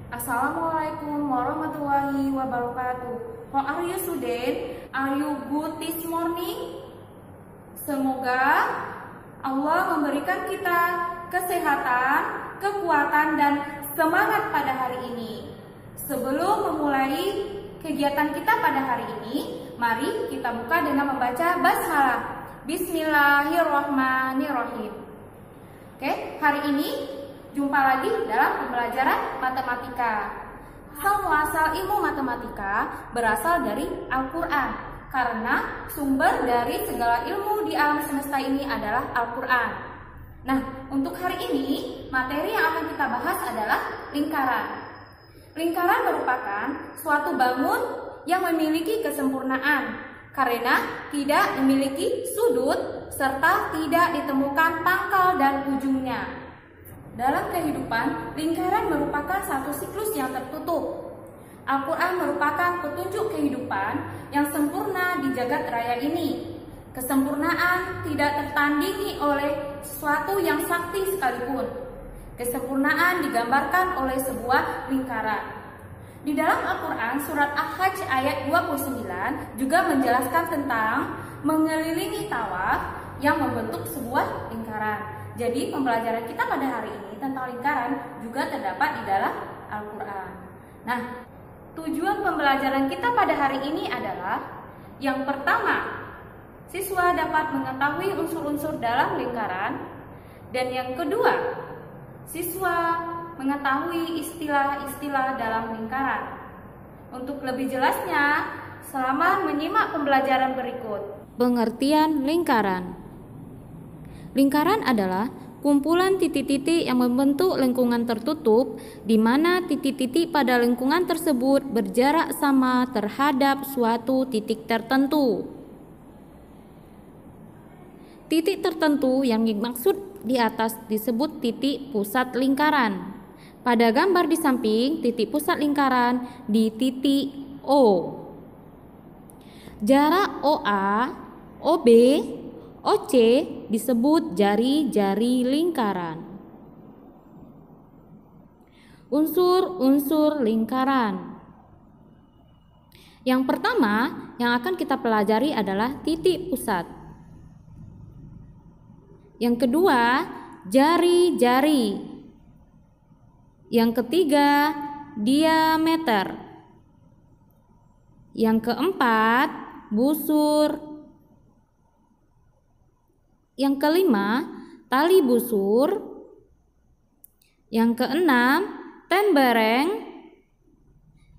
Assalamualaikum warahmatullahi wabarakatuh. How are you student? Are you good this morning? Semoga Allah memberikan kita kesehatan, kekuatan, dan semangat pada hari ini. Sebelum memulai kegiatan kita pada hari ini, mari kita buka dengan membaca basmalah. Bismillahirrahmanirrahim. Oke, hari ini jumpa lagi dalam pembelajaran matematika. Asal-muasal ilmu matematika berasal dari Al-Quran, karena sumber dari segala ilmu di alam semesta ini adalah Al-Quran. Nah, untuk hari ini, materi yang akan kita bahas adalah lingkaran. Lingkaran merupakan suatu bangun yang memiliki kesempurnaan, karena tidak memiliki sudut serta tidak ditemukan pangkal dan ujungnya. Dalam kehidupan, lingkaran merupakan satu siklus yang tertutup. Al-Quran merupakan petunjuk kehidupan yang sempurna di jagat raya ini. Kesempurnaan tidak tertandingi oleh sesuatu yang sakti sekalipun. Kesempurnaan digambarkan oleh sebuah lingkaran. Di dalam Al-Quran, surat Al-Hajj ayat 29 juga menjelaskan tentang mengelilingi tawaf yang membentuk sebuah lingkaran. Jadi pembelajaran kita pada hari ini tentang lingkaran juga terdapat di dalam Al-Quran. Nah, tujuan pembelajaran kita pada hari ini adalah yang pertama, siswa dapat mengetahui unsur-unsur dalam lingkaran, dan yang kedua, siswa mengetahui istilah-istilah dalam lingkaran. Untuk lebih jelasnya, selamat menyimak pembelajaran berikut. Pengertian lingkaran. Lingkaran adalah kumpulan titik-titik yang membentuk lingkungan tertutup, di mana titik-titik pada lingkungan tersebut berjarak sama terhadap suatu titik tertentu. Titik tertentu yang dimaksud di atas disebut titik pusat lingkaran. Pada gambar di samping, titik pusat lingkaran di titik O. Jarak OA, OB, OC disebut jari-jari lingkaran. Unsur-unsur lingkaran. Yang pertama yang akan kita pelajari adalah titik pusat. Yang kedua, jari-jari. Yang ketiga, diameter. Yang keempat, busur. Yang kelima, tali busur. Yang keenam, tembereng.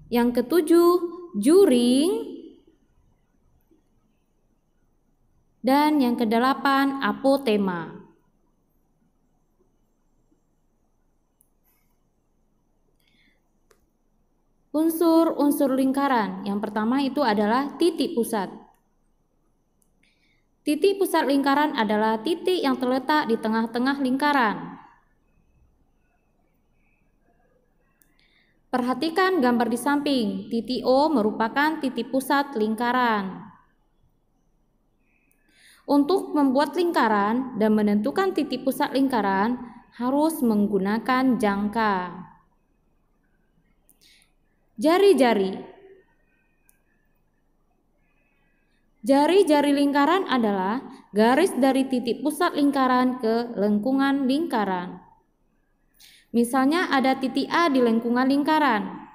Yang ketujuh, juring. Dan yang kedelapan, apotema. Unsur-unsur lingkaran. Yang pertama itu adalah titik pusat. Titik pusat lingkaran adalah titik yang terletak di tengah-tengah lingkaran. Perhatikan gambar di samping. Titik O merupakan titik pusat lingkaran. Untuk membuat lingkaran dan menentukan titik pusat lingkaran harus menggunakan jangka. Jari-jari. Jari-jari lingkaran adalah garis dari titik pusat lingkaran ke lengkungan lingkaran. Misalnya ada titik A di lengkungan lingkaran.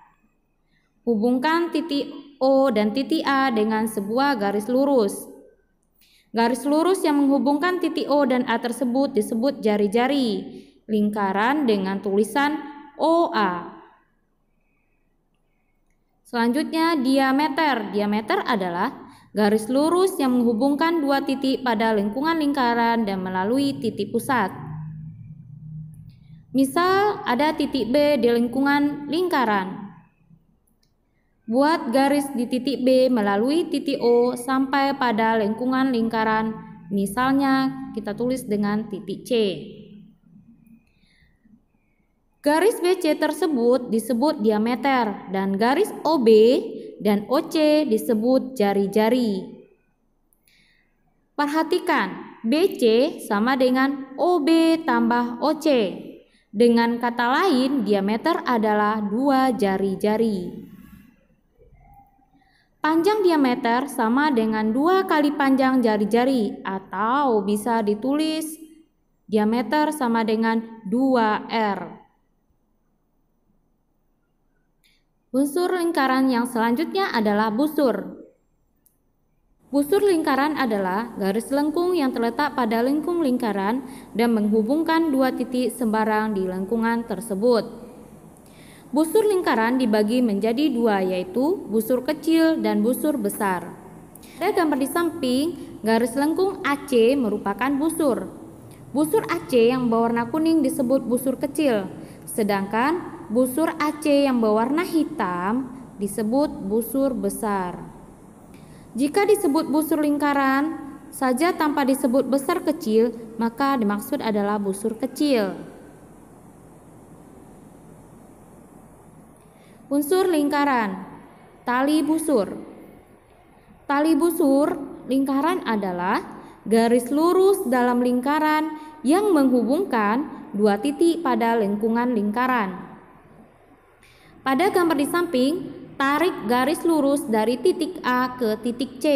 Hubungkan titik O dan titik A dengan sebuah garis lurus. Garis lurus yang menghubungkan titik O dan A tersebut disebut jari-jari lingkaran dengan tulisan OA. Selanjutnya diameter. Diameter adalah garis lurus yang menghubungkan dua titik pada lingkungan lingkaran dan melalui titik pusat. Misal ada titik B di lingkungan lingkaran. Buat garis di titik B melalui titik O sampai pada lingkungan lingkaran. Misalnya kita tulis dengan titik C. Garis BC tersebut disebut diameter dan garis OB dan OC disebut jari-jari. Perhatikan, BC sama dengan OB tambah OC. Dengan kata lain, diameter adalah 2 jari-jari. Panjang diameter sama dengan 2 kali panjang jari-jari, atau bisa ditulis diameter sama dengan 2R. Unsur lingkaran yang selanjutnya adalah busur. Busur lingkaran adalah garis lengkung yang terletak pada lengkung lingkaran dan menghubungkan 2 titik sembarang di lengkungan tersebut. Busur lingkaran dibagi menjadi 2, yaitu busur kecil dan busur besar. Pada gambar di samping, garis lengkung AC merupakan busur. Busur AC yang berwarna kuning disebut busur kecil, sedangkan busur AC yang berwarna hitam disebut busur besar. Jika disebut busur lingkaran saja tanpa disebut besar kecil, maka dimaksud adalah busur kecil. Unsur lingkaran. Tali busur. Tali busur lingkaran adalah garis lurus dalam lingkaran yang menghubungkan 2 titik pada lengkungan lingkaran. Pada gambar di samping, tarik garis lurus dari titik A ke titik C.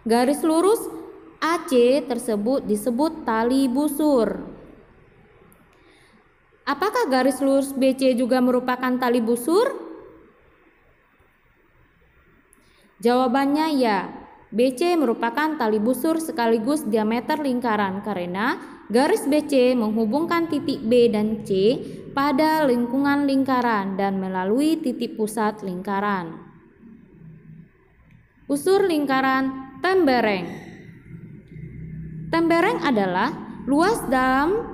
Garis lurus AC tersebut disebut tali busur. Apakah garis lurus BC juga merupakan tali busur? Jawabannya ya. BC merupakan tali busur sekaligus diameter lingkaran karena garis BC menghubungkan titik B dan C pada lingkungan lingkaran dan melalui titik pusat lingkaran. Unsur lingkaran tembereng. Tembereng adalah luas dalam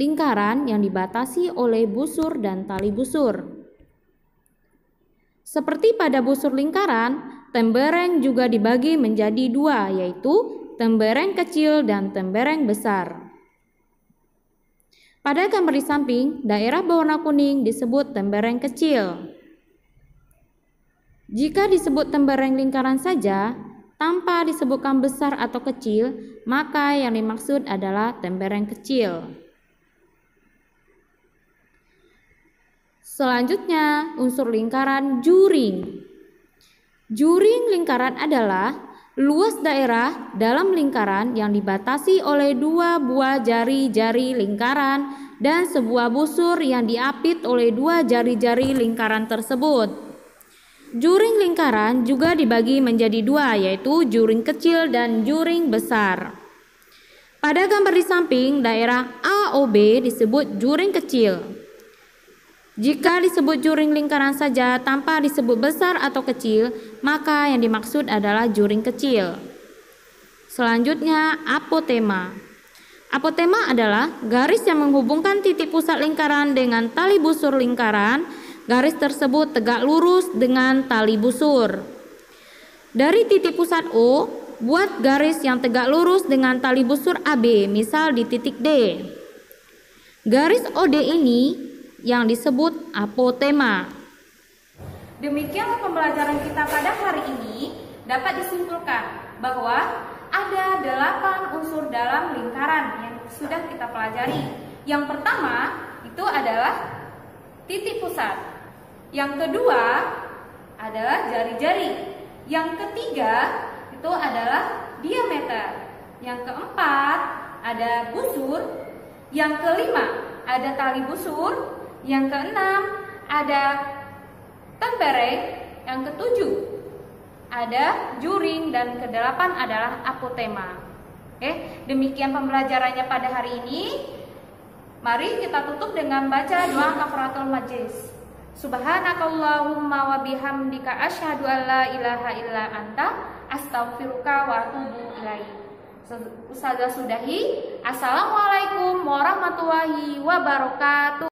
lingkaran yang dibatasi oleh busur dan tali busur. Seperti pada busur lingkaran, tembereng juga dibagi menjadi 2, yaitu tembereng kecil dan tembereng besar. Pada gambar di samping, daerah berwarna kuning disebut tembereng kecil. Jika disebut tembereng lingkaran saja, tanpa disebutkan besar atau kecil, maka yang dimaksud adalah tembereng kecil. Selanjutnya, unsur lingkaran juring. Juring lingkaran adalah luas daerah dalam lingkaran yang dibatasi oleh 2 buah jari-jari lingkaran dan sebuah busur yang diapit oleh 2 jari-jari lingkaran tersebut. Juring lingkaran juga dibagi menjadi 2, yaitu juring kecil dan juring besar. Pada gambar di samping, daerah A, O, B disebut juring kecil. Jika disebut juring lingkaran saja tanpa disebut besar atau kecil, maka yang dimaksud adalah juring kecil. Selanjutnya, apotema. Apotema adalah garis yang menghubungkan titik pusat lingkaran dengan tali busur lingkaran. Garis tersebut tegak lurus dengan tali busur. Dari titik pusat O, buat garis yang tegak lurus dengan tali busur AB, misal di titik D. Garis OD ini yang disebut apotema. Demikianlah pembelajaran kita pada hari ini. Dapat disimpulkan bahwa ada 8 unsur dalam lingkaran yang sudah kita pelajari. Yang pertama itu adalah titik pusat. Yang kedua adalah jari-jari. Yang ketiga itu adalah diameter. Yang keempat ada busur. Yang kelima ada tali busur. Yang keenam ada tembereng. Yang ketujuh ada juring, dan kedelapan adalah apotema. Oke, demikian pembelajarannya pada hari ini. Mari kita tutup dengan baca doa kafaratul majlis. Subhanakallahumma wa bihamdika asyhadu an la ilaha illa anta astaghfiruka wa atubu ilaik. Ustazah sudahi. Assalamualaikum warahmatullahi wabarakatuh.